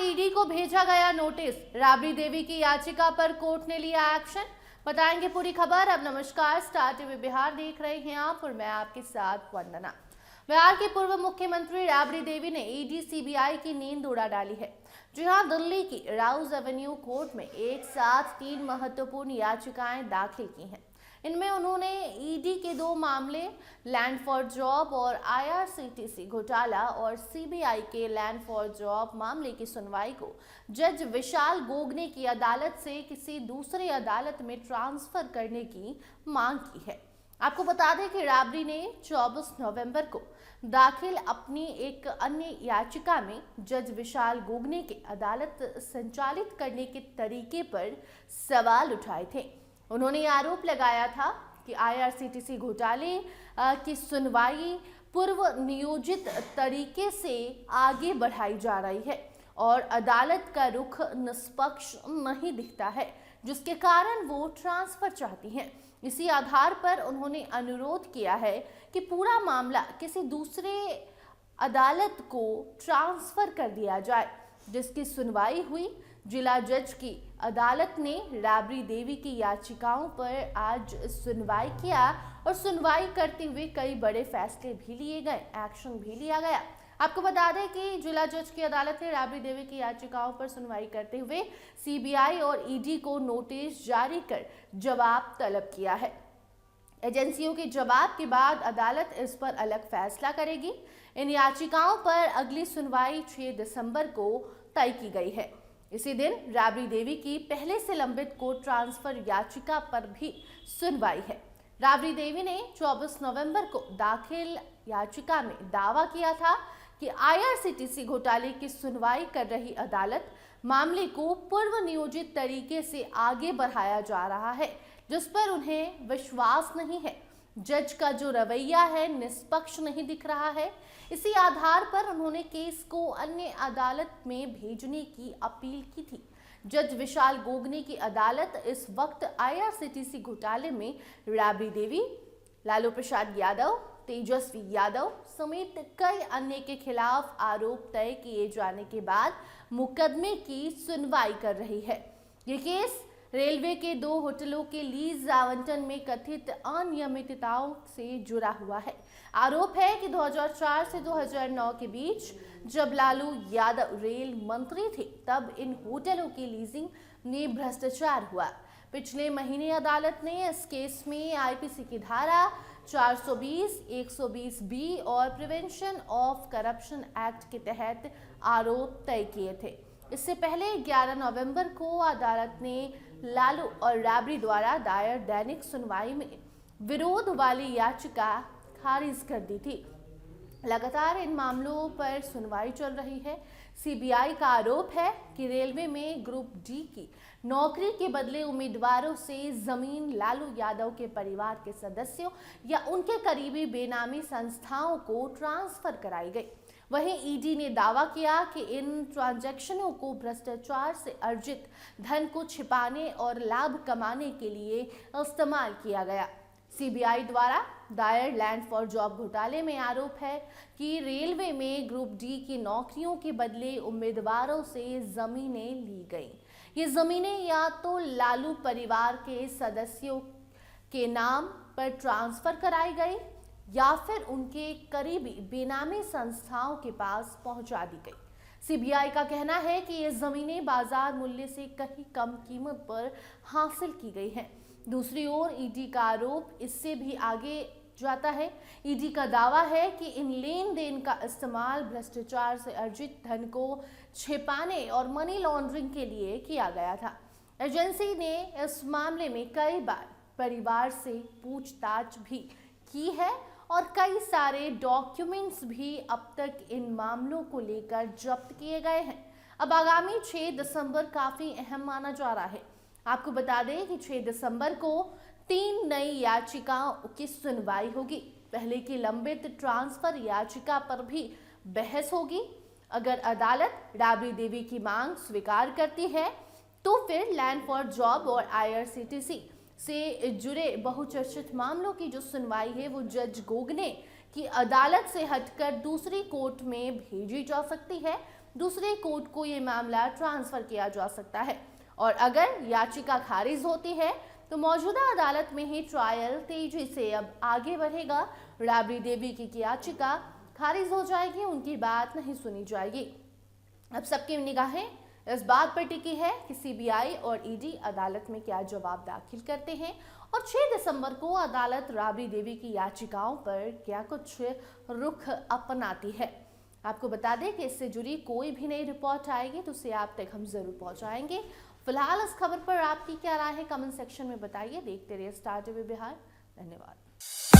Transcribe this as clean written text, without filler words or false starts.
ED को भेजा गया नोटिस, राबड़ी देवी की याचिका पर कोर्ट ने लिया एक्शन। बताएंगे पूरी खबर। अब नमस्कार, स्टार टीवी बिहार देख रहे हैं आप और मैं आपके साथ वंदना। बिहार के पूर्व मुख्यमंत्री राबड़ी देवी ने ईडी सीबीआई की नींद उड़ा डाली है। जी हां, दिल्ली की राउज एवेन्यू कोर्ट में एक साथ 3 महत्वपूर्ण याचिकाएं दाखिल की हैं। इनमें उन्होंने ईडी के 2 मामले, लैंड फॉर जॉब और आईआरसीटीसी घोटाला और सीबीआई के लैंड फॉर जॉब मामले की सुनवाई को जज विशाल गोगने की अदालत से किसी दूसरी अदालत में ट्रांसफर करने की मांग की है। आपको बता दें कि राबड़ी ने 24 नवंबर को दाखिल अपनी एक अन्य याचिका में जज विशाल गोगने के अदालत संचालित करने के तरीके पर सवाल उठाए थे। उन्होंने आरोप लगाया था कि आईआरसीटीसी घोटाले की सुनवाई पूर्व नियोजित तरीके से आगे बढ़ाई जा रही है और अदालत का रुख निष्पक्ष नहीं दिखता है, जिसके कारण वो ट्रांसफर चाहती हैं। इसी आधार पर उन्होंने अनुरोध किया है कि पूरा मामला किसी दूसरे अदालत को ट्रांसफर कर दिया जाए, जिसकी सुनवाई हुई। जिला जज की अदालत ने राबड़ी देवी की याचिकाओं पर आज सुनवाई किया और सुनवाई करते हुए कई बड़े फैसले भी लिए गए, एक्शन भी लिया गया। आपको बता दें कि जिला जज की अदालत ने राबड़ी देवी की याचिकाओं पर सुनवाई करते हुए सीबीआई और ईडी को नोटिस जारी कर जवाब तलब किया है। एजेंसियों के जवाब के बाद अदालत इस पर अलग फैसला करेगी। इन याचिकाओं पर अगली सुनवाई 6 दिसंबर को तय की गई है। इसी दिन राबड़ी देवी की पहले से लंबित कोर्ट ट्रांसफर याचिका पर भी सुनवाई है। राबड़ी देवी ने 24 नवंबर को दाखिल याचिका में दावा किया था कि आईआरसीटीसी घोटाले की सुनवाई कर रही अदालत मामले को पूर्व नियोजित तरीके से आगे बढ़ाया जा रहा है, जिस पर उन्हें विश्वास नहीं है। जज का जो रवैया है निष्पक्ष नहीं दिख रहा है। इसी आधार पर उन्होंने केस को अन्य अदालत में भेजने की अपील की थी। जज विशाल गोगने की अदालत इस वक्त आईआरसीटीसी घोटाले में राबड़ी देवी, लालू प्रसाद यादव, तेजस्वी यादव समेत कई अन्य के खिलाफ आरोप तय किए जाने के बाद मुकदमे की सुनवाई कर रही है। ये केस रेलवे के 2 होटलों के लीज आवंटन में कथित अनियमितताओं से जुड़ा हुआ है। आरोप है कि 2004 से 2009 के बीच जब लालू यादव रेल मंत्री थे, तब इन होटलों की लीजिंग में भ्रष्टाचार हुआ। पिछले महीने अदालत ने इस केस में आईपीसी की धारा 420, 120 बी और प्रिवेंशन ऑफ करप्शन एक्ट के तहत आरोप तय किए थे। इससे पहले 11 नवंबर को अदालत ने लालू और राबड़ी द्वारा दायर दैनिक सुनवाई में विरोध वाली याचिका खारिज कर दी थी। लगातार इन मामलों पर सुनवाई चल रही है। सीबीआई का आरोप है कि रेलवे में ग्रुप डी की नौकरी के बदले उम्मीदवारों से जमीन लालू यादव के परिवार के सदस्यों या उनके करीबी बेनामी संस्थाओं को ट्रांसफर कराई गई। वहीं ईडी ने दावा किया कि इन ट्रांजैक्शनों को भ्रष्टाचार से अर्जित धन को छिपाने और लाभ कमाने के लिए इस्तेमाल किया गया। सीबीआई द्वारा दायर लैंड फॉर जॉब घोटाले में आरोप है कि रेलवे में ग्रुप डी की नौकरियों के बदले उम्मीदवारों से जमीनें ली गई। ये जमीनें या तो लालू परिवार के सदस्यों के नाम पर ट्रांसफर कराई गई या फिर उनके करीबी बेनामी संस्थाओं के पास पहुंचा दी गई। सीबीआई का कहना है कि ये जमीनें बाजार मूल्य से कहीं कम कीमत पर हासिल की गई हैं। दूसरी ओर ईडी का आरोप इससे भी आगे जाता है। ईडी का दावा है कि इन लेन देन का इस्तेमाल भ्रष्टाचार से अर्जित धन को छिपाने और मनी लॉन्ड्रिंग के लिए किया गया था। एजेंसी ने इस मामले में कई बार परिवार से पूछताछ भी की है और कई सारे डॉक्यूमेंट्स भी अब तक इन मामलों को लेकर जब्त किए गए हैं। अब आगामी 6 दिसंबर काफी अहम माना जा रहा है। आपको बता दें कि 6 दिसंबर को 3 नई याचिकाओं की सुनवाई होगी। पहले की लंबित ट्रांसफर याचिका पर भी बहस होगी। अगर अदालत राबड़ी देवी की मांग स्वीकार करती है तो फिर लैंड फॉर जॉब और आईआरसीटीसी से जुड़े बहुचर्चित मामलों की जो सुनवाई है वो जज गोगने की अदालत से हटकर दूसरी कोर्ट में भेजी जा सकती है। दूसरे कोर्ट को ये मामला ट्रांसफर किया जा सकता है और अगर याचिका खारिज होती है तो मौजूदा अदालत में ही ट्रायल तेजी से अब आगे बढ़ेगा। राबड़ी देवी की याचिका खारिज हो जाएगी, उनकी बात नहीं सुनी जाएगी। अब सबकी निगाहें इस बात पर टिकी है कि सीबीआई और ईडी अदालत में क्या जवाब दाखिल करते हैं और 6 दिसंबर को अदालत राबड़ी देवी की याचिकाओं पर क्या कुछ रुख अपनाती है। आपको बता दें कि इससे जुड़ी कोई भी नई रिपोर्ट आएगी तो उसे आप तक हम जरूर पहुंचाएंगे। फिलहाल इस खबर पर आपकी क्या राय है, कमेंट सेक्शन में बताइए। देखते रहिए स्टार टीवी बिहार। धन्यवाद।